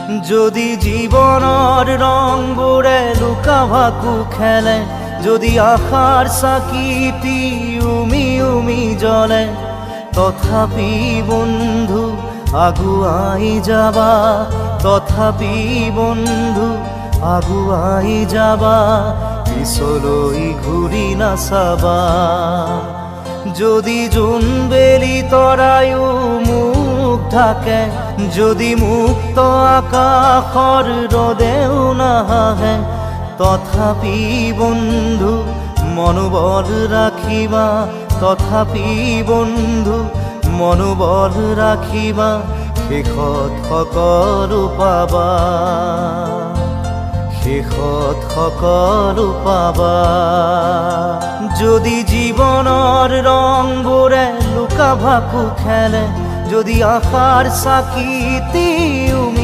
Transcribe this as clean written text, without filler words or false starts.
যদি জীবনৰ ৰংবোৰে লুকা ভাকু খেলে, যদি আশাৰ চাকিটি উমি উমি জ্বলে, তথাপি বন্ধু আগুৱাই যাবা, তথাপি বন্ধু আগুৱাই যাবা, পিছলৈ ঘূৰি নাচাবা। যদি জোনবেলি তৰায়ো মুখ ঢাকে, যদি মুক্ত আকাশৰ ৰদেও নাহে, তথাপি বন্ধু মনোবল ৰাখিবা, তথাপি বন্ধু মনোবল ৰাখিবা, শেষত সকলো পাবা, শেষত সকলো পাবা। যদি জীৱনৰ ৰংবোৰে লুকা ভাকু খেলে, যদি আশাৰ চাকিটি